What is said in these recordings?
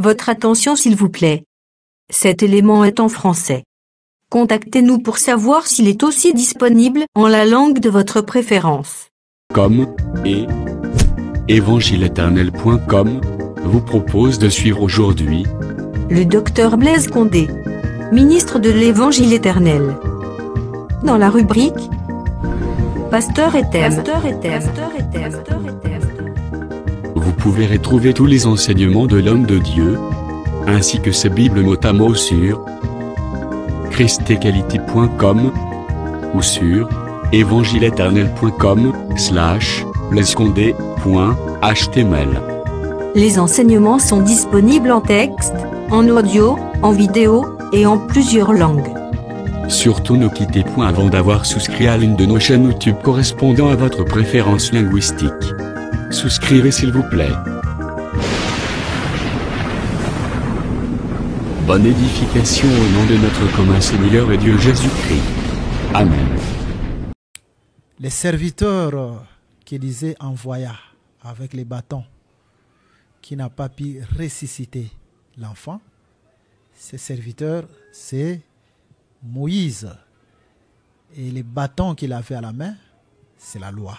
Votre attention s'il vous plaît. Cet élément est en français. Contactez-nous pour savoir s'il est aussi disponible en la langue de votre préférence. Comme et évangile-éternel.com vous propose de suivre aujourd'hui Le docteur Blaise Condé, ministre de l'Évangile éternel. Dans la rubrique Pasteur et thème. Vous pouvez retrouver tous les enseignements de l'homme de Dieu, ainsi que ses bibles mot à mot sur christequality.com ou sur évangile-éternel.com/blaisecondé.html. Les enseignements sont disponibles en texte, en audio, en vidéo et en plusieurs langues. Surtout ne quittez point avant d'avoir souscrit à l'une de nos chaînes YouTube correspondant à votre préférence linguistique. Souscrivez s'il vous plaît. Bonne édification au nom de notre commun Seigneur et Dieu Jésus-Christ. Amen. Les serviteurs qu'Élisée envoya avec les bâtons, qui n'a pas pu ressusciter l'enfant, ces serviteurs, c'est Moïse. Et les bâtons qu'il avait à la main, c'est la loi.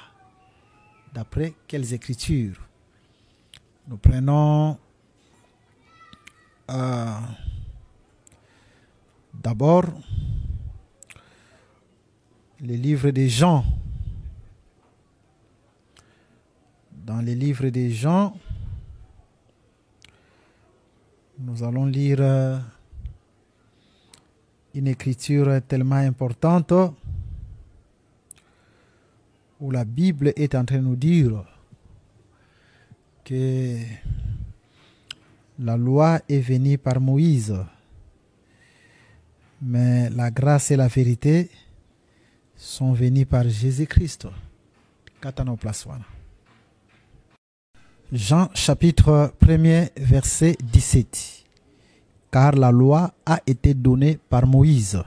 D'après quelles écritures? Nous prenons d'abord les livres des Jean. Dans les livres des Jean, nous allons lire une écriture tellement importante où la Bible est en train de nous dire que la loi est venue par Moïse, mais la grâce et la vérité sont venues par Jésus-Christ. Jean chapitre 1er verset 17. Car la loi a été donnée par Moïse.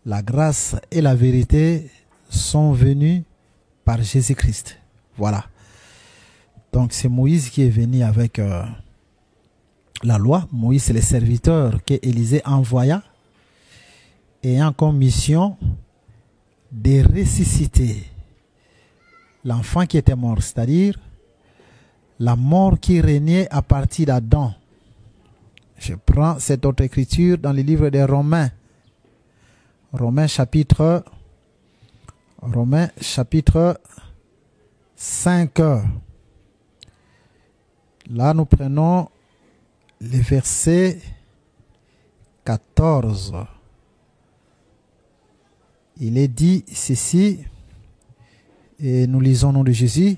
La grâce et la vérité sont venues par Jésus-Christ. Voilà. Donc c'est Moïse qui est venu avec la loi. Moïse, c'est le serviteur que Élisée envoya, ayant comme mission de ressusciter l'enfant qui était mort, c'est-à-dire la mort qui régnait à partir d'Adam. Je prends cette autre écriture dans le livre des Romains. Romains chapitre 5. Là, nous prenons le verset 14. Il est dit ceci, et nous lisons au nom de Jésus.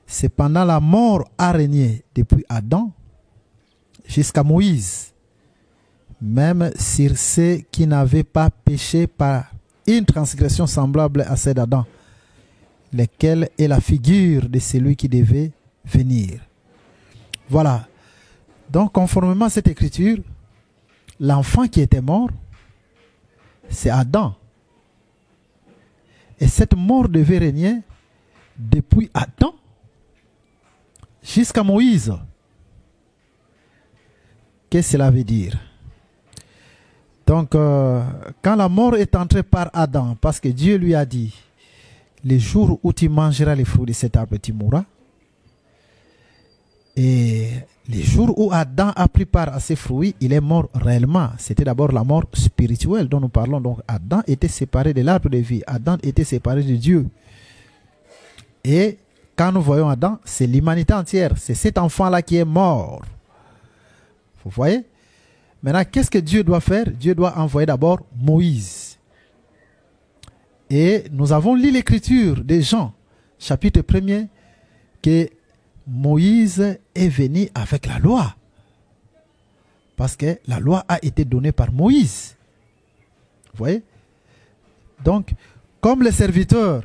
Cependant, la mort a régné depuis Adam jusqu'à Moïse, même sur ceux qui n'avaient pas péché par une transgression semblable à celle d'Adam, lequel est la figure de celui qui devait venir. Voilà. Donc, conformément à cette écriture, l'enfant qui était mort, c'est Adam. Et cette mort devait régner depuis Adam jusqu'à Moïse. Qu'est-ce que cela veut dire? Donc, quand la mort est entrée par Adam, parce que Dieu lui a dit, le jour où tu mangeras les fruits de cet arbre, tu mourras. Et le jour où Adam a pris part à ces fruits, il est mort réellement. C'était d'abord la mort spirituelle dont nous parlons. Donc, Adam était séparé de l'arbre de vie. Adam était séparé de Dieu. Et quand nous voyons Adam, c'est l'humanité entière. C'est cet enfant-là qui est mort. Vous voyez? Maintenant, qu'est-ce que Dieu doit faire? Dieu doit envoyer d'abord Moïse. Et nous avons lu l'écriture de Jean, chapitre 1er, que Moïse est venu avec la loi. Parce que la loi a été donnée par Moïse. Vous voyez? Donc, comme les serviteurs,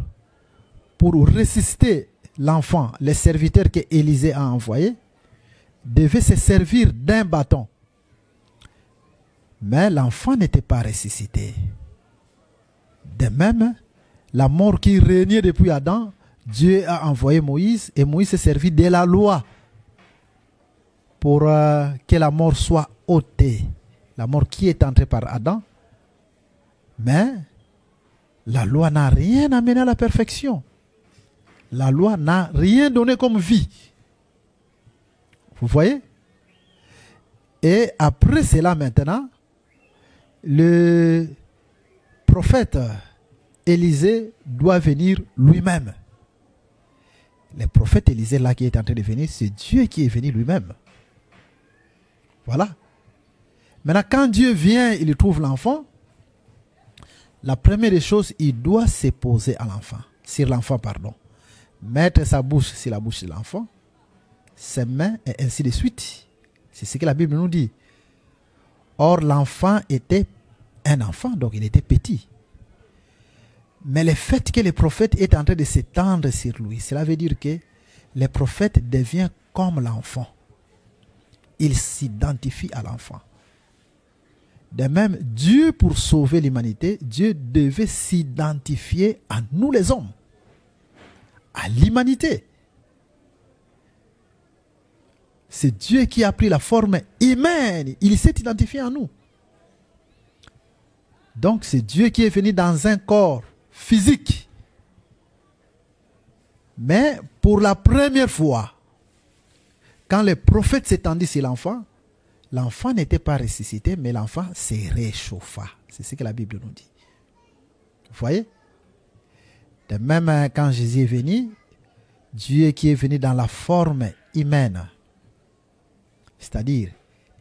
pour ressusciter l'enfant, les serviteurs que Élisée a envoyés, devaient se servir d'un bâton. Mais l'enfant n'était pas ressuscité. De même, la mort qui régnait depuis Adam, Dieu a envoyé Moïse et Moïse s'est servi de la loi. pour que la mort soit ôtée. La mort qui est entrée par Adam. Mais la loi n'a rien amené à la perfection. La loi n'a rien donné comme vie. Vous voyez? Et après cela maintenant, le prophète Élisée doit venir lui-même. Le prophète Élisée là qui est en train de venir, c'est Dieu qui est venu lui-même. Voilà. Maintenant, quand Dieu vient, il trouve l'enfant. La première des choses, il doit se poser à l'enfant, sur l'enfant, pardon. Mettre sa bouche sur la bouche de l'enfant, ses mains et ainsi de suite. C'est ce que la Bible nous dit. Or, l'enfant était un enfant, donc il était petit. Mais le fait que le prophète est en train de s'étendre sur lui, cela veut dire que le prophète devient comme l'enfant. Il s'identifie à l'enfant. De même, Dieu, pour sauver l'humanité, Dieu devait s'identifier à nous les hommes, à l'humanité. C'est Dieu qui a pris la forme humaine. Il s'est identifié à nous. Donc, c'est Dieu qui est venu dans un corps physique. Mais pour la première fois, quand le prophète s'étendit sur l'enfant, l'enfant n'était pas ressuscité, mais l'enfant s'est réchauffa. C'est ce que la Bible nous dit. Vous voyez? De même, quand Jésus est venu, Dieu qui est venu dans la forme humaine, c'est-à-dire,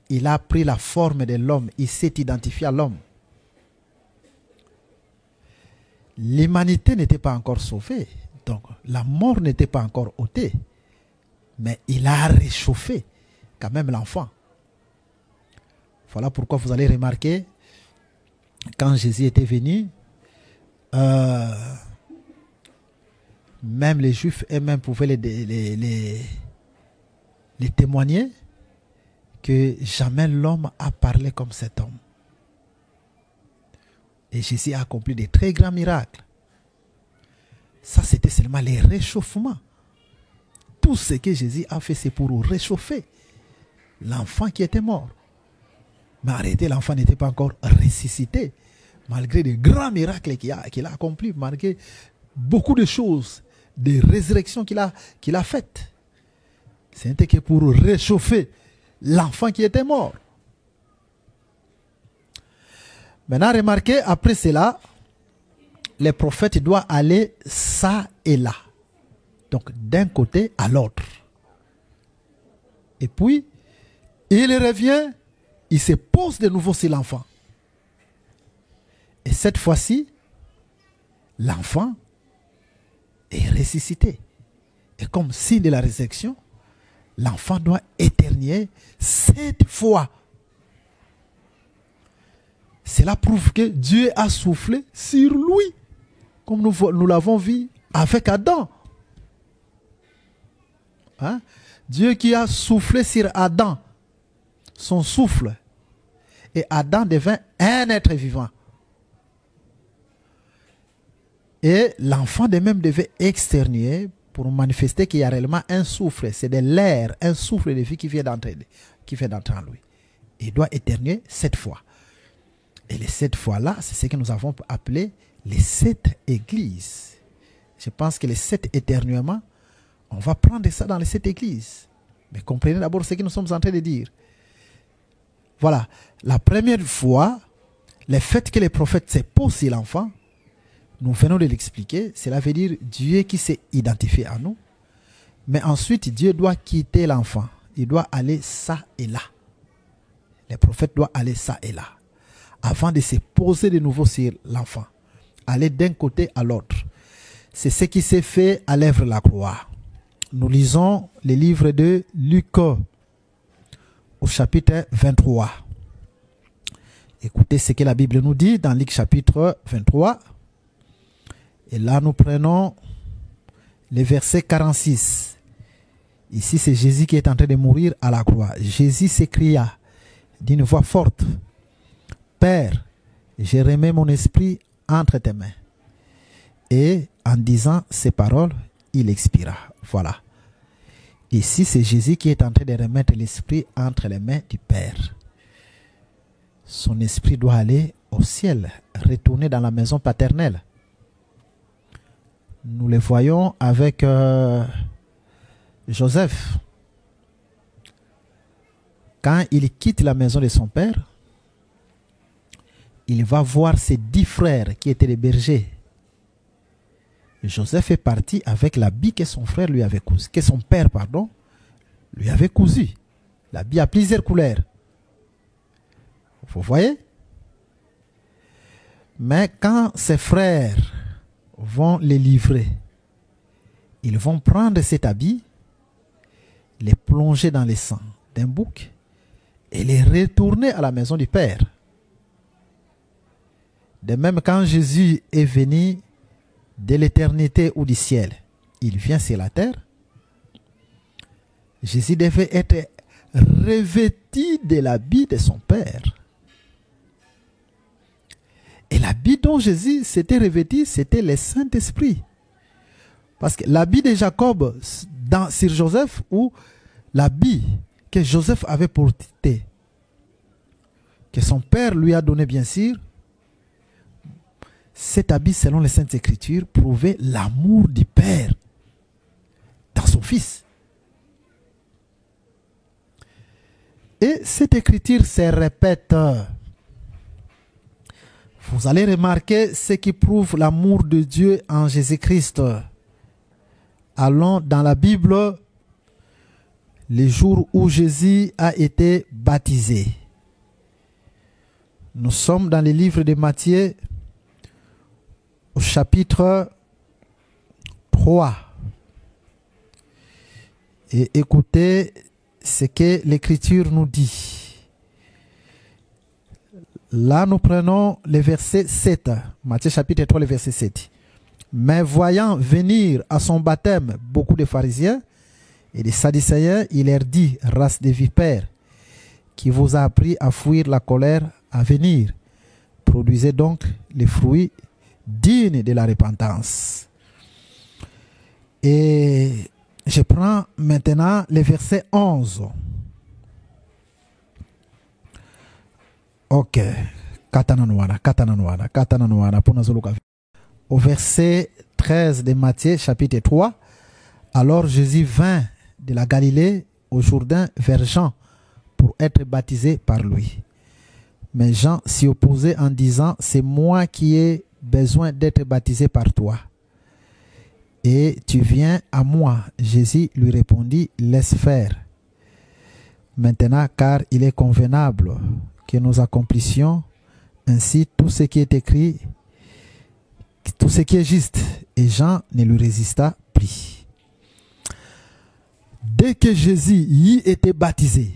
il a pris la forme de l'homme, il s'est identifié à l'homme. L'humanité n'était pas encore sauvée, donc la mort n'était pas encore ôtée, mais il a réchauffé quand même l'enfant. Voilà pourquoi vous allez remarquer, quand Jésus était venu, même les Juifs eux-mêmes pouvaient les témoigner que jamais l'homme a parlé comme cet homme. Et Jésus a accompli de très grands miracles. Ça, c'était seulement les réchauffements. Tout ce que Jésus a fait, c'est pour réchauffer l'enfant qui était mort. Mais arrêtez, l'enfant n'était pas encore ressuscité. Malgré les grands miracles qu'il a accomplis, malgré beaucoup de choses, des résurrections qu'il a faites. C'était que pour réchauffer l'enfant qui était mort. Maintenant, remarquez, après cela, les prophètes doivent aller ça et là. Donc, d'un côté à l'autre. Et puis, il revient, il se pose de nouveau sur l'enfant. Et cette fois-ci, l'enfant est ressuscité. Et comme signe de la résurrection, l'enfant doit éternuer 7 fois. Cela prouve que Dieu a soufflé sur lui, comme nous l'avons vu avec Adam. Hein? Dieu qui a soufflé sur Adam, son souffle, et Adam devint un être vivant. Et l'enfant de même devait externuer pour manifester qu'il y a réellement un souffle. C'est de l'air, un souffle de vie qui vient d'entrer en lui. Il doit éternuer 7 fois. Et les 7 fois-là, c'est ce que nous avons appelé les 7 églises. Je pense que les 7 éternuements, on va prendre ça dans les 7 églises. Mais comprenez d'abord ce que nous sommes en train de dire. Voilà. La première fois, le fait que les prophètes se posent sur l'enfant, nous venons de l'expliquer. Cela veut dire Dieu qui s'est identifié à nous. Mais ensuite, Dieu doit quitter l'enfant. Il doit aller ça et là. Les prophètes doivent aller ça et là. Avant de se poser de nouveau sur l'enfant. Aller d'un côté à l'autre. C'est ce qui s'est fait à l'œuvre de la croix. Nous lisons les livres de Luc au chapitre 23. Écoutez ce que la Bible nous dit dans Luc chapitre 23. Et là, nous prenons le verset 46. Ici, c'est Jésus qui est en train de mourir à la croix. Jésus s'écria d'une voix forte, « Père, je remets mon esprit entre tes mains. » Et en disant ces paroles, il expira. Voilà. Ici, c'est Jésus qui est en train de remettre l'esprit entre les mains du Père. Son esprit doit aller au ciel, retourner dans la maison paternelle. Nous le voyons avec Joseph. Quand il quitte la maison de son père, il va voir ses 10 frères qui étaient les bergers. Joseph est parti avec l'habit que son frère lui avait cousu, que son père, lui avait cousu. L'habit a plusieurs couleurs. Vous voyez? Mais quand ses frères vont les livrer, ils vont prendre cet habit, les plonger dans le sang d'un bouc et les retourner à la maison du Père. De même, quand Jésus est venu de l'éternité ou du ciel, il vient sur la terre, Jésus devait être revêtu de l'habit de son Père. Et l'habit dont Jésus s'était revêtu, c'était le Saint-Esprit. Parce que l'habit de Jacob sur Joseph, ou l'habit que Joseph avait porté, que son père lui a donné bien sûr, cet habit, selon les Saintes Écritures, prouvait l'amour du Père dans son Fils. Et cette écriture se répète. Vous allez remarquer ce qui prouve l'amour de Dieu en Jésus-Christ. Allons dans la Bible, les jours où Jésus a été baptisé. Nous sommes dans le livre de Matthieu, au chapitre 3. Et écoutez ce que l'Écriture nous dit. Là, nous prenons le verset 7. Matthieu chapitre 3, le verset 7. Mais voyant venir à son baptême beaucoup de pharisiens et des sadducéens, il leur dit, race de vipères, qui vous a appris à fuir la colère à venir. Produisez donc les fruits dignes de la repentance. Et je prends maintenant le verset 11. Ok. Au verset 13 de Matthieu chapitre 3. Alors Jésus vint de la Galilée au Jourdain vers Jean pour être baptisé par lui. Mais Jean s'y opposait en disant, c'est moi qui ai besoin d'être baptisé par toi. Et tu viens à moi. Jésus lui répondit, laisse faire. Maintenant, car il est convenable que nous accomplissions ainsi tout ce qui est écrit, tout ce qui est juste. Et Jean ne lui résista plus. Dès que Jésus y était baptisé,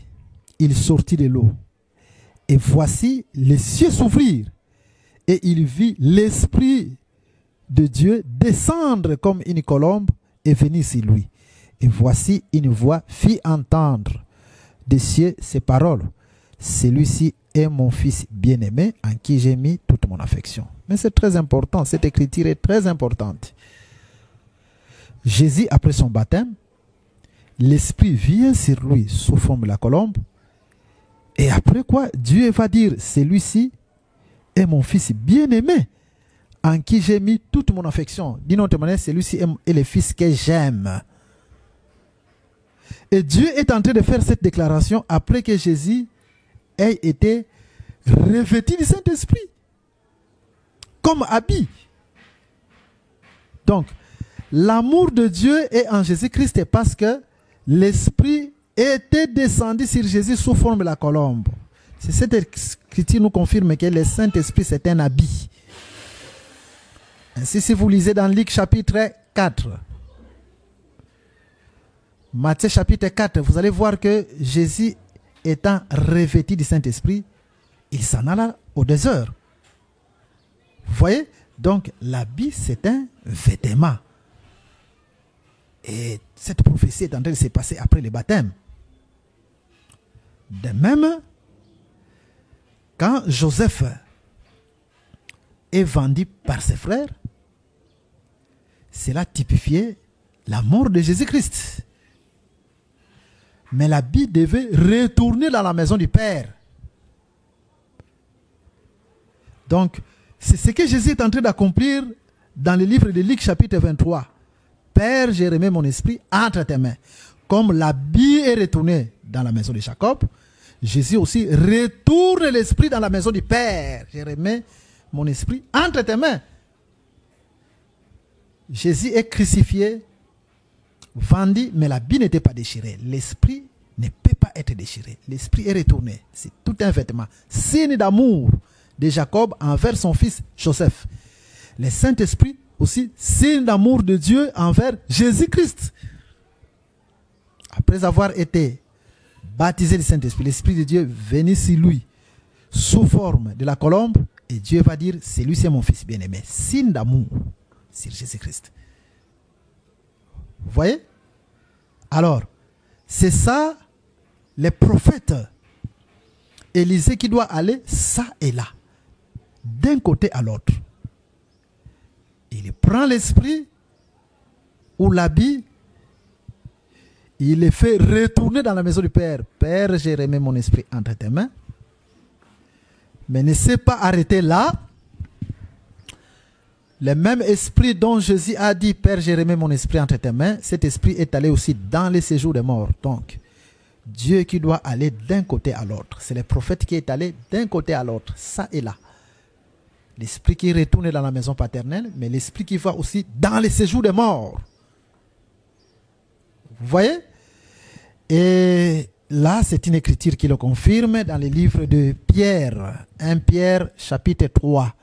il sortit de l'eau. Et voici, les cieux s'ouvrirent. Et il vit l'Esprit de Dieu descendre comme une colombe et venir sur lui. Et voici, une voix fit entendre des cieux ces paroles. Celui-ci est mon fils bien-aimé en qui j'ai mis toute mon affection. Mais c'est très important, cette écriture est très importante. Jésus, après son baptême, l'Esprit vient sur lui sous forme de la colombe. Et après quoi, Dieu va dire, celui-ci est mon fils bien-aimé en qui j'ai mis toute mon affection. D'une autre manière, celui-ci est le fils que j'aime. Et Dieu est en train de faire cette déclaration après que Jésus ait été revêtu du Saint-Esprit comme habit. Donc, l'amour de Dieu est en Jésus-Christ parce que l'Esprit était descendu sur Jésus sous forme de la colombe. C'est cette écriture nous confirme que le Saint-Esprit c'est un habit. Ainsi, si vous lisez dans Luc chapitre 4, Matthieu chapitre 4, vous allez voir que Jésus étant revêtu du Saint-Esprit, il s'en alla au désert. Vous voyez? Donc l'habit c'est un vêtement. Et cette prophétie est en train de se passer après le baptême. De même, quand Joseph est vendu par ses frères, cela typifiait la mort de Jésus-Christ. Mais l'habit devait retourner dans la maison du Père. Donc, c'est ce que Jésus est en train d'accomplir dans le livre de Luc chapitre 23. Père, j'ai remis mon esprit entre tes mains. Comme l'habit est retourné dans la maison de Jacob, Jésus aussi retourne l'esprit dans la maison du Père. J'ai remis mon esprit entre tes mains. Jésus est crucifié, vendu, mais l'habit n'était pas déchiré. L'esprit ne peut pas être déchiré. L'esprit est retourné. C'est tout un vêtement. Signe d'amour de Jacob envers son fils Joseph. Le Saint-Esprit aussi, signe d'amour de Dieu envers Jésus-Christ. Après avoir été baptisé du Saint-Esprit, l'Esprit de Dieu venait sur lui sous forme de la colombe, et Dieu va dire, c'est lui, c'est mon fils bien-aimé. Signe d'amour sur Jésus-Christ. Vous voyez? Alors, c'est ça, les prophètes. Élisée qui doit aller ça et là, d'un côté à l'autre. Il prend l'esprit ou l'habit, il le fait retourner dans la maison du Père. Père, j'ai remis mon esprit entre tes mains. Mais ne s'est pas arrêté là. Le même esprit dont Jésus a dit, Père, j'ai remis mon esprit entre tes mains, cet esprit est allé aussi dans les séjours des morts. Donc, Dieu qui doit aller d'un côté à l'autre. C'est le prophète qui est allé d'un côté à l'autre, ça et là. L'esprit qui retourne dans la maison paternelle, mais l'esprit qui va aussi dans les séjours des morts. Vous voyez? Et là, c'est une écriture qui le confirme dans le livre de Pierre, 1 Pierre chapitre 3.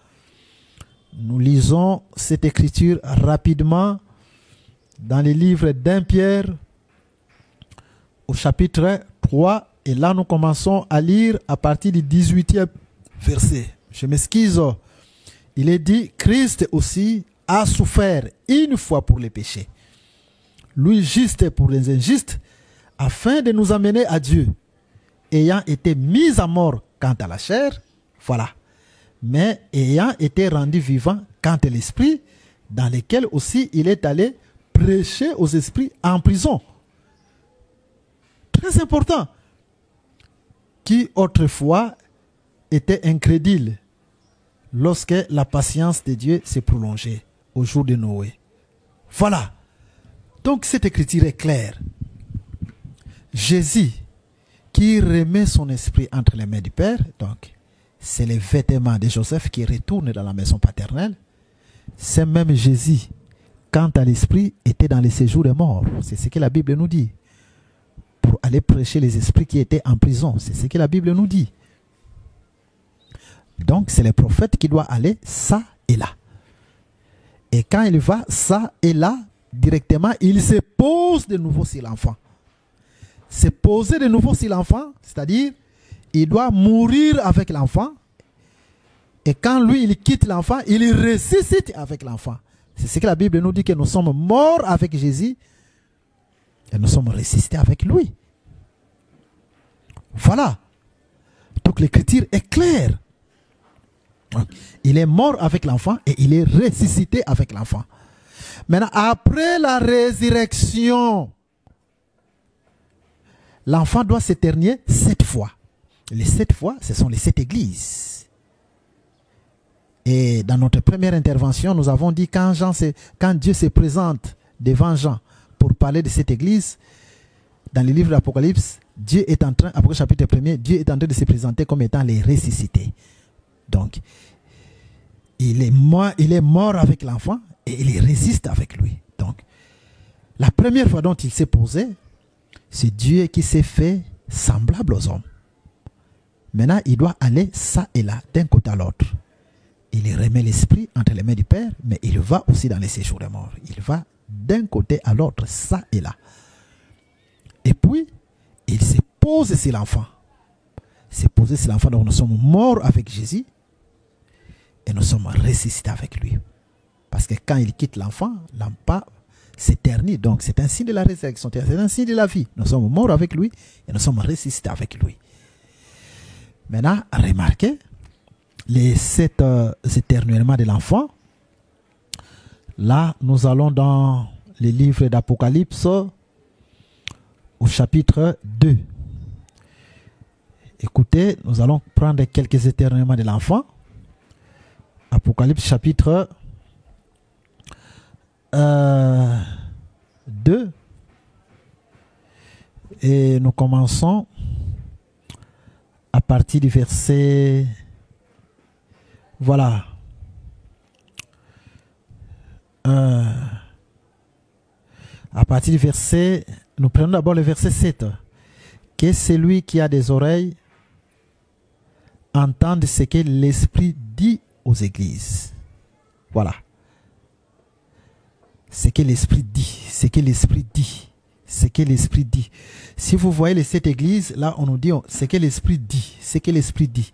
Nous lisons cette écriture rapidement dans le livre d'1 Pierre au chapitre 3. Et là, nous commençons à lire à partir du 18e verset. Je m'excuse. Il est dit, Christ aussi a souffert une fois pour les péchés, lui juste pour les injustes, afin de nous amener à Dieu, ayant été mis à mort quant à la chair, voilà, mais ayant été rendu vivant quant à l'esprit, dans lequel aussi il est allé prêcher aux esprits en prison. Très important. Qui autrefois était incrédule lorsque la patience de Dieu s'est prolongée au jour de Noé. Voilà. Donc cette écriture est claire. Jésus qui remet son esprit entre les mains du Père, donc c'est les vêtements de Joseph qui retournent dans la maison paternelle. C'est même Jésus, quant à l'esprit, était dans les séjours des morts. C'est ce que la Bible nous dit. Pour aller prêcher les esprits qui étaient en prison. C'est ce que la Bible nous dit. Donc c'est le prophète qui doit aller ça et là. Et quand il va ça et là, directement, il se pose de nouveau sur l'enfant. Se poser de nouveau sur l'enfant, c'est-à-dire, il doit mourir avec l'enfant. Et quand lui, il quitte l'enfant, il ressuscite avec l'enfant. C'est ce que la Bible nous dit, que nous sommes morts avec Jésus et nous sommes ressuscités avec lui. Voilà. Donc l'écriture est claire. Il est mort avec l'enfant et il est ressuscité avec l'enfant. Maintenant, après la résurrection, l'enfant doit s'éternier 7 fois. Les 7 fois, ce sont les 7 églises. Et dans notre première intervention, nous avons dit quand Dieu se présente devant Jean pour parler de cette église, dans le livre de l'Apocalypse, Dieu est en train, Apocalypse chapitre 1er, Dieu est en train de se présenter comme étant les ressuscités. Donc, il est mort avec l'enfant et il résiste avec lui. Donc, la première fois dont il s'est posé, c'est Dieu qui s'est fait semblable aux hommes. Maintenant, il doit aller ça et là, d'un côté à l'autre. Il remet l'esprit entre les mains du Père, mais il va aussi dans les séjours des morts. Il va d'un côté à l'autre, ça et là. Et puis, il se pose sur l'enfant. Se poser sur l'enfant, donc nous sommes morts avec Jésus et nous sommes ressuscités avec lui. Parce que quand il quitte l'enfant s'éternit. Donc c'est un signe de la résurrection, c'est un signe de la vie. Nous sommes morts avec lui et nous sommes ressuscités avec lui. Maintenant, remarquez les 7 éternuements de l'enfant. Là, nous allons dans les livres d'Apocalypse au chapitre 2. Écoutez, nous allons prendre quelques éternuements de l'enfant. Apocalypse chapitre 2. Et nous commençons à partir du verset... Voilà. À partir du verset... Nous prenons d'abord le verset 7. Que celui qui a des oreilles entende ce que l'Esprit dit aux églises. Voilà. Ce que l'Esprit dit. Ce que l'Esprit dit. Ce que l'Esprit dit. Si vous voyez les 7 églises, là on nous dit ce que l'Esprit dit. Ce que l'Esprit dit.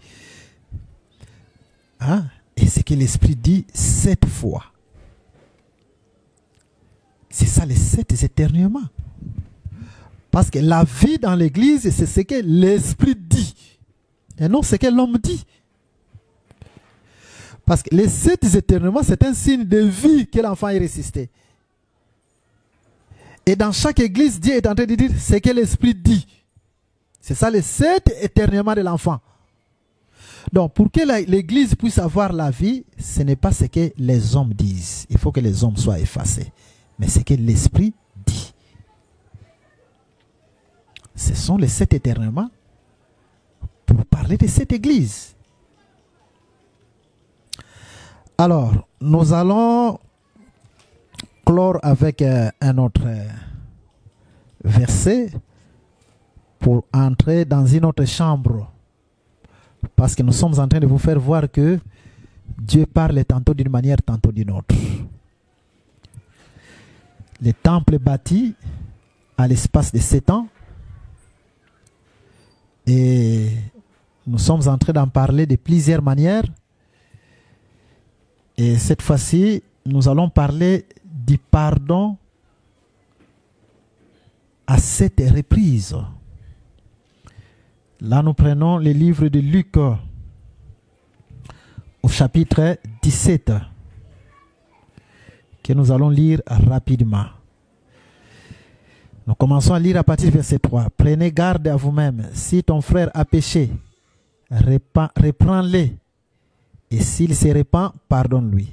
Hein? Et ce que l'Esprit dit 7 fois. C'est ça les 7 éternuements. Parce que la vie dans l'église, c'est ce que l'Esprit dit. Et non ce que l'homme dit. Parce que les 7 éternuements, c'est un signe de vie que l'enfant est ressuscité. Et dans chaque église, Dieu est en train de dire ce que l'Esprit dit. C'est ça les 7 éternuements de l'enfant. Donc pour que l'église puisse avoir la vie, ce n'est pas ce que les hommes disent. Il faut que les hommes soient effacés. Mais ce que l'Esprit dit. Ce sont les 7 éternuements pour parler de cette église. Alors, nous allons clore avec un autre verset pour entrer dans une autre chambre. Parce que nous sommes en train de vous faire voir que Dieu parle tantôt d'une manière, tantôt d'une autre. Le temple bâti à l'espace de 7 ans. Et nous sommes en train d'en parler de plusieurs manières. Et cette fois-ci, nous allons parler du pardon à 7 reprises. Là, nous prenons le livre de Luc au chapitre 17 que nous allons lire rapidement. Nous commençons à lire à partir du verset 3. Prenez garde à vous-même. Si ton frère a péché, reprends-le. Et s'il se repent, pardonne-lui.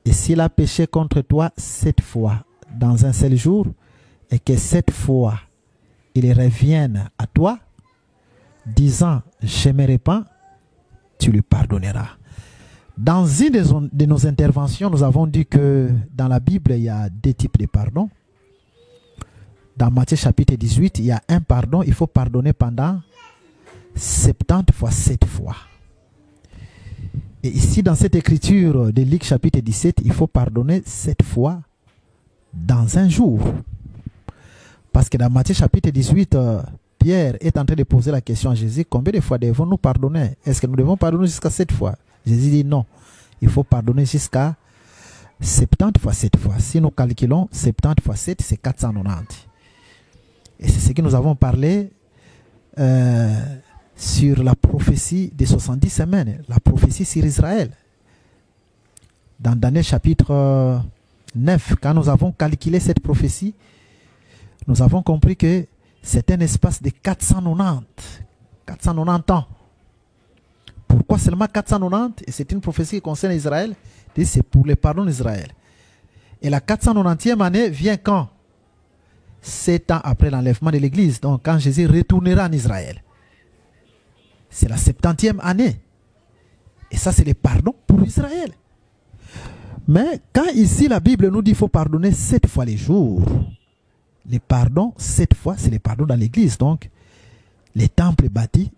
Et s'il a péché contre toi 7 fois dans un seul jour, et que 7 fois il revienne à toi, disant je me repens, tu lui pardonneras. Dans une de nos interventions, nous avons dit que dans la Bible, il y a 2 types de pardon. Dans Matthieu chapitre 18, il y a un pardon, il faut pardonner pendant 70 fois 7 fois. Et ici, dans cette écriture de Luc chapitre 17, il faut pardonner 7 fois dans un jour. Parce que dans Matthieu chapitre 18, Pierre est en train de poser la question à Jésus, combien de fois devons-nous pardonner? Est-ce que nous devons pardonner jusqu'à 7 fois? Jésus dit non, il faut pardonner jusqu'à 70 fois 7 fois. Si nous calculons 70 fois 7, c'est 490. Et c'est ce que nous avons parlé sur la prophétie des 70 semaines, la prophétie sur Israël. Dans Daniel chapitre 9, quand nous avons calculé cette prophétie, nous avons compris que c'est un espace de 490 ans. Pourquoi seulement 490? Et c'est une prophétie qui concerne Israël. C'est pour le pardon d'Israël. Et la 490e année vient quand? 7 ans après l'enlèvement de l'Église. Donc quand Jésus retournera en Israël. C'est la 70e année. Et ça, c'est le pardon pour Israël. Mais quand ici la Bible nous dit qu'il faut pardonner 7 fois les jours, les pardons 7 fois, c'est les pardons dans l'Église. Donc, les temples bâtis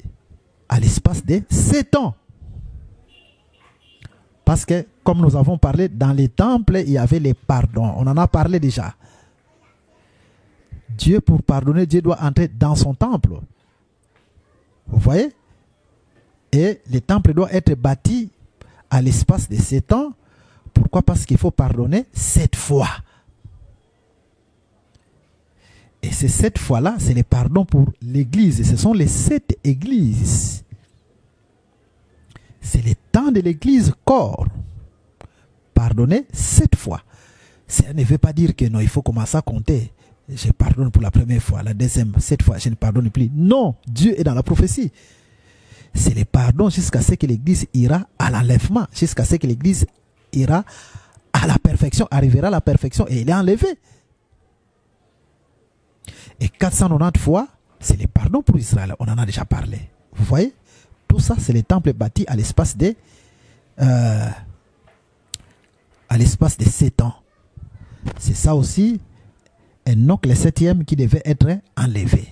à l'espace de 7 ans. Parce que, comme nous avons parlé, dans les temples, il y avait les pardons. On en a parlé déjà. Dieu, pour pardonner, Dieu doit entrer dans son temple. Vous voyez? Et le temple doit être bâti à l'espace de 7 ans. Pourquoi? Parce qu'il faut pardonner 7 fois. Et ces 7 fois-là, c'est les pardons pour l'Église. Et ce sont les 7 églises. C'est le temps de l'Église corps. Pardonner 7 fois. Ça ne veut pas dire que non, il faut commencer à compter. je pardonne pour la première fois, la deuxième, cette fois, je ne pardonne plus. Non, Dieu est dans la prophétie. C'est le pardon jusqu'à ce que l'Église ira à l'enlèvement, jusqu'à ce que l'Église ira à la perfection, arrivera à la perfection et il est enlevé. Et 490 fois, c'est le pardon pour Israël. On en a déjà parlé. Vous voyez? Tout ça, c'est le temple bâti à l'espace de 7 ans. C'est ça aussi, Enoch le 7e qui devait être enlevé.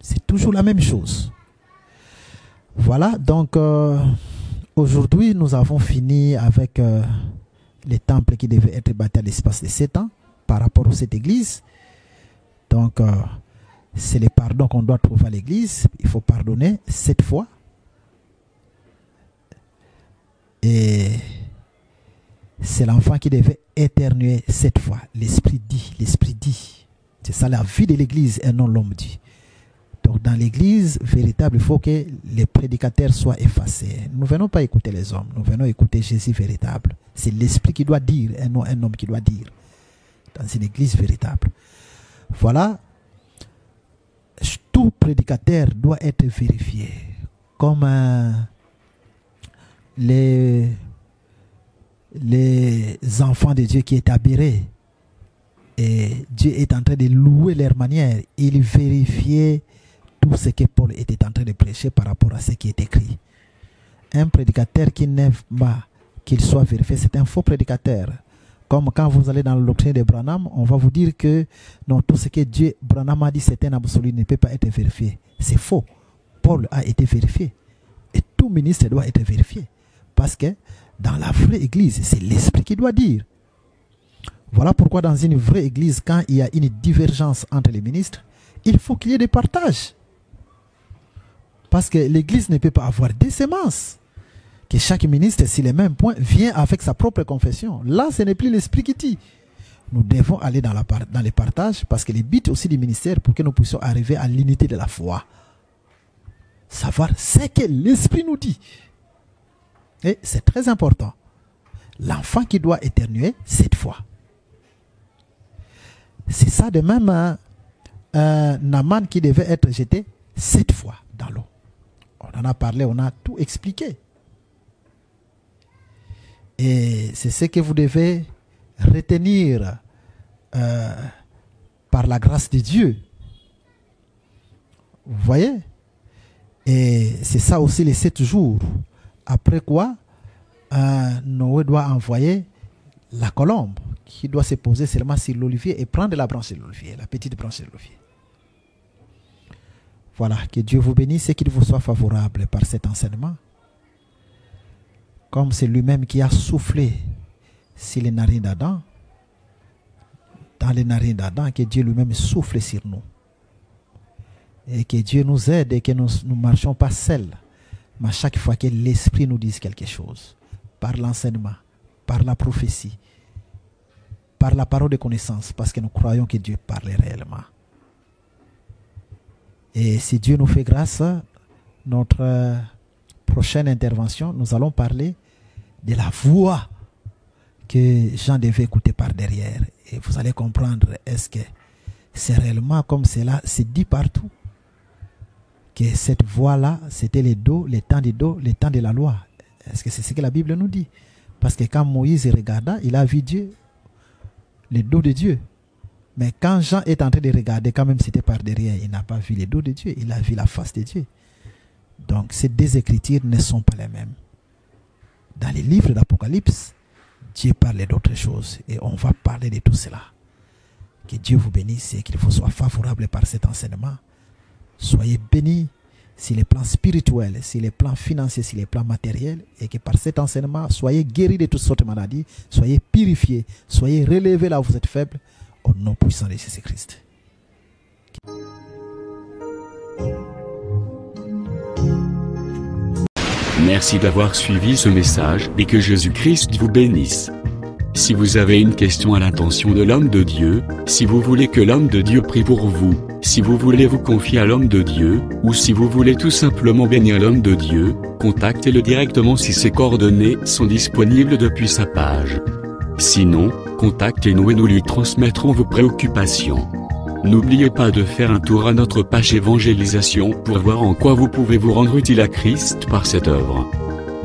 C'est toujours la même chose. Voilà, donc aujourd'hui, nous avons fini avec les temples qui devaient être bâtis à l'espace de 7 ans par rapport à cette église. Donc, c'est le pardon qu'on doit trouver à l'église. Il faut pardonner 7 fois. Et c'est l'enfant qui devait éternuer 7 fois. L'esprit dit, l'esprit dit. C'est ça la vie de l'église et non l'homme dit. Donc dans l'église véritable, il faut que les prédicateurs soient effacés. Nous ne venons pas écouter les hommes, nous venons écouter Jésus véritable. C'est l'esprit qui doit dire et non un homme qui doit dire. Dans une église véritable. Voilà. Tout prédicateur doit être vérifié. Comme les enfants de Dieu qui étaient aberrés. Et Dieu est en train de louer leur manière. Il vérifiait tout ce que Paul était en train de prêcher par rapport à ce qui est écrit. Un prédicateur qui n'aime pas qu'il soit vérifié, c'est un faux prédicateur. Comme quand vous allez dans la doctrine de Branham, on va vous dire que non, tout ce que Dieu, Branham a dit, c'est un absolu, ne peut pas être vérifié. C'est faux. Paul a été vérifié. Et tout ministre doit être vérifié. Parce que dans la vraie église, c'est l'esprit qui doit dire. Voilà pourquoi dans une vraie église, quand il y a une divergence entre les ministres, il faut qu'il y ait des partages. Parce que l'église ne peut pas avoir des sémences. Que chaque ministre, sur les mêmes points, vient avec sa propre confession. Là, ce n'est plus l'esprit qui dit. Nous devons aller dans les partages parce que le but aussi du ministère pour que nous puissions arriver à l'unité de la foi. Savoir ce que l'esprit nous dit. Et c'est très important. L'enfant qui doit éternuer 7 fois. C'est ça de même Naaman qui devait être jeté 7 fois dans l'eau. On en a parlé, on a tout expliqué. Et c'est ce que vous devez retenir par la grâce de Dieu. Vous voyez? Et c'est ça aussi les 7 jours. Après quoi, Noé doit envoyer la colombe qui doit se poser seulement sur l'olivier et prendre la branche de l'olivier, la petite branche de l'olivier. Voilà, que Dieu vous bénisse et qu'il vous soit favorable par cet enseignement. Comme c'est lui-même qui a soufflé sur les narines d'Adam, dans les narines d'Adam, que Dieu lui-même souffle sur nous. Et que Dieu nous aide et que nous ne marchons pas seuls. Mais à chaque fois que l'Esprit nous dise quelque chose, par l'enseignement, par la prophétie, par la parole de connaissance, parce que nous croyons que Dieu parle réellement. Et si Dieu nous fait grâce, notre prochaine intervention, nous allons parler de la voix que Jean devait écouter par derrière. Et vous allez comprendre, est-ce que c'est réellement comme cela, c'est dit partout, que cette voix-là, c'était le temps du dos, le temps de la loi. Est-ce que c'est ce que la Bible nous dit? Parce que quand Moïse regarda, il a vu Dieu, le dos de Dieu. Mais quand Jean est en train de regarder, quand même c'était par derrière, il n'a pas vu le dos de Dieu, il a vu la face de Dieu. Donc ces deux écritures ne sont pas les mêmes. Dans les livres d'Apocalypse, Dieu parle d'autres choses et on va parler de tout cela. Que Dieu vous bénisse et qu'il vous soit favorable par cet enseignement. Soyez bénis sur les plans spirituels, sur les plans financiers, sur les plans matériels et que par cet enseignement, soyez guéris de toutes sortes de maladies, soyez purifiés, soyez relevés là où vous êtes faibles au nom puissant de Jésus-Christ. Merci d'avoir suivi ce message et que Jésus-Christ vous bénisse. Si vous avez une question à l'intention de l'homme de Dieu, si vous voulez que l'homme de Dieu prie pour vous, si vous voulez vous confier à l'homme de Dieu, ou si vous voulez tout simplement bénir l'homme de Dieu, contactez-le directement si ses coordonnées sont disponibles depuis sa page. Sinon, contactez-nous et nous lui transmettrons vos préoccupations. N'oubliez pas de faire un tour à notre page évangélisation pour voir en quoi vous pouvez vous rendre utile à Christ par cette œuvre.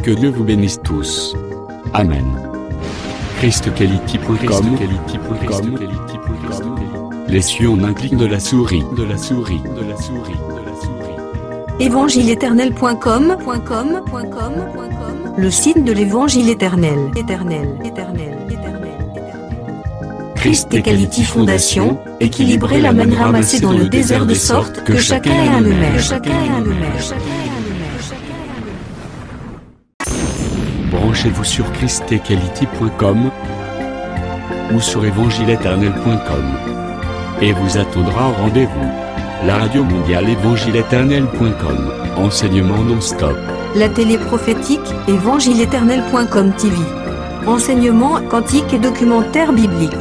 Que Dieu vous bénisse tous. Amen. ChristQuality.com. Les cieux en un clic de la souris. Évangile-éternel.com, le site de l'Évangile éternel. Christ Equality Fondation, équilibrer la manne ramassée dans le désert de sorte que chacun ait un numéro. Branchez-vous sur ChristEquality.com ou sur évangile-éternel.com et vous attendra au rendez-vous. La radio mondiale évangile-éternel.com, enseignement non-stop. La télé prophétique évangile-éternel.com TV, enseignement quantique et documentaire biblique.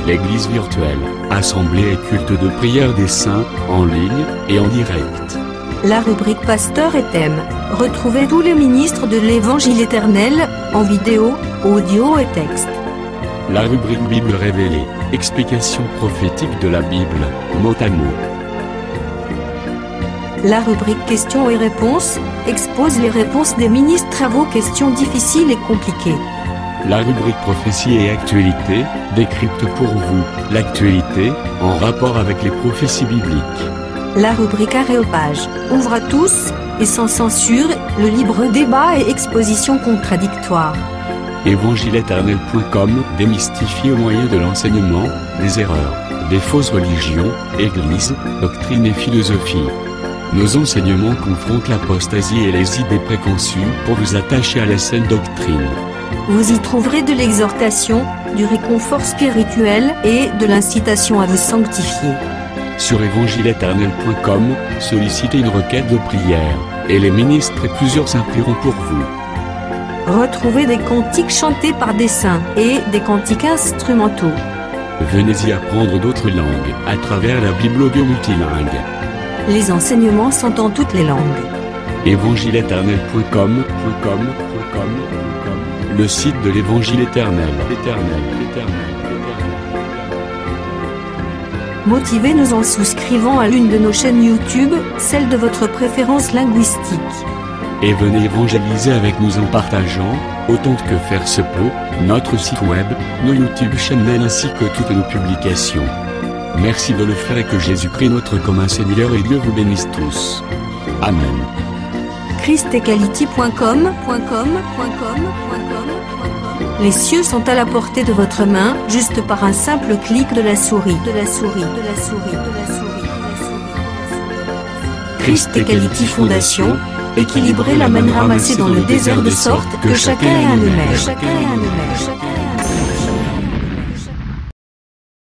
L'église virtuelle, assemblée et culte de prière des saints, en ligne et en direct. La rubrique Pasteur et thème, retrouvez tous les ministres de l'Évangile éternel, en vidéo, audio et texte. La rubrique Bible révélée, explication prophétique de la Bible, mot à mot. La rubrique questions et réponses, expose les réponses des ministres à vos questions difficiles et compliquées. La rubrique prophétie et actualité, décrypte pour vous, l'actualité, en rapport avec les prophéties bibliques. La rubrique Aréopage, ouvre à tous, et sans censure, le libre débat et exposition contradictoire. Évangile-éternel.com, démystifié au moyen de l'enseignement, des erreurs, des fausses religions, églises, doctrines et philosophie. Nos enseignements confrontent l'apostasie et les idées préconçues pour vous attacher à la saine doctrine. Vous y trouverez de l'exhortation, du réconfort spirituel et de l'incitation à vous sanctifier. Sur évangile-éternel.com, sollicitez une requête de prière, et les ministres et plusieurs saints prieront pour vous. Retrouvez des cantiques chantés par des saints et des cantiques instrumentaux. Venez y apprendre d'autres langues à travers la Bible audio multilingue. Les enseignements sont en toutes les langues. évangile-éternel.com, le site de l'Évangile éternel. Motivez-nous en souscrivant à l'une de nos chaînes YouTube, celle de votre préférence linguistique. Et venez évangéliser avec nous en partageant, autant que faire se peut, notre site web, nos YouTube channels ainsi que toutes nos publications. Merci de le faire et que Jésus-Christ notre commun Seigneur et Dieu vous bénisse tous. Amen. ChristEquality.com. Les cieux sont à la portée de votre main, juste par un simple clic de la souris. Christ Equality Fondation, équilibrer la manne ramassée dans le désert de sorte que chacun ait un numéro.